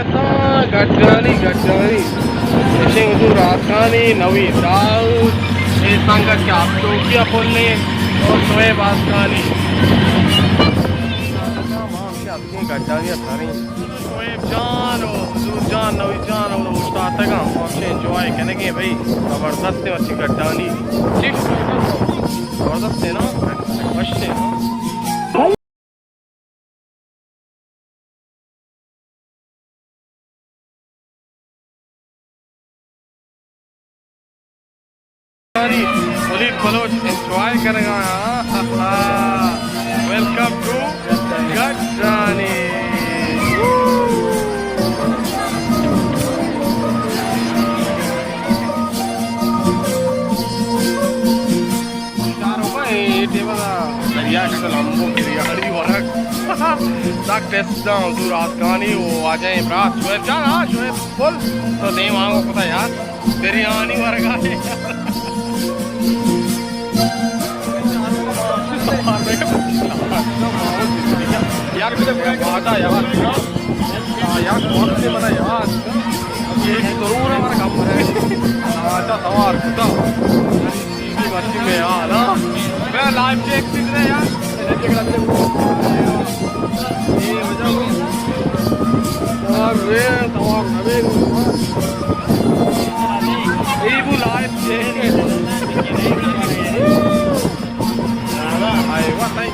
गड्डानी गड्डानी इसे उर्दू राजधानी नवी दाऊद ये संगत के आप टोकिया बोलने और शोएब आसमानी गड्डानी थानी शोएब जान और हुजूर जान नवी जान और मुश्ताक का आपसे एंजॉय करेंगे भाई जबरदस्त है अच्छी गड्डानी ठीक जबरदस्त है ना मस्त है ना Walid Baloch enjoy करेगा वेलकम टू गड्डानी दरिया का लंबो बिरयानी वर्क तक टेस्ट ना हुजूर आसमानी वो आ जाए रात शोएब जान हाँ शोएब बोल तो नहीं मांगो पता यार बिरयानी वर्क आए यार मुझे आता यार यार बहुत से बना यार ये जरूर हमारा काम है अच्छा सवार खुदा बच्ची में यार मैं लाइव चेक दिख रहा है यार ये वजह और वे तवार नवे ये वो लाइव चेक आई व्हाट आई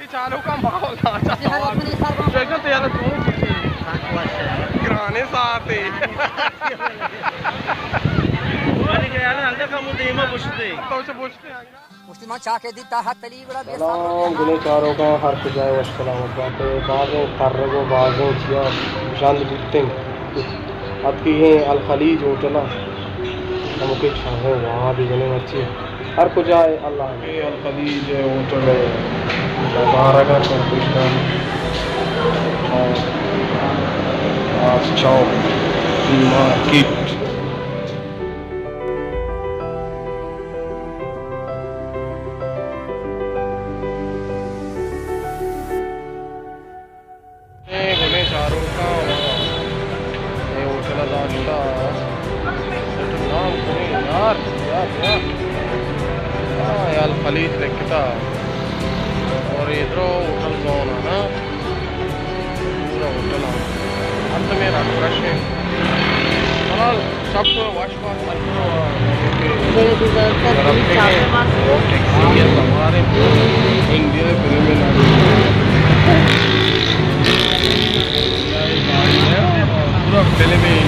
चारों का माहौल graane saate गुने चारों का हर जाए वसलामत बाते बाज़ों खर्रगो बाज़ों छिया शांत बिकते आपकी ये अल खलीज होटल हमके चाहे वहाँ भी जने अच्छी हर कुछ आए अल्लाह के अल खलीज होटल है बारह का पाकिस्तान चाओ मार्केट अल खलीज लिखता और इधर होटल जोन है ना पूरा होटल अंत मेरा फ्रेश है सब वाश हमारे इंडिया पूरा फिल्म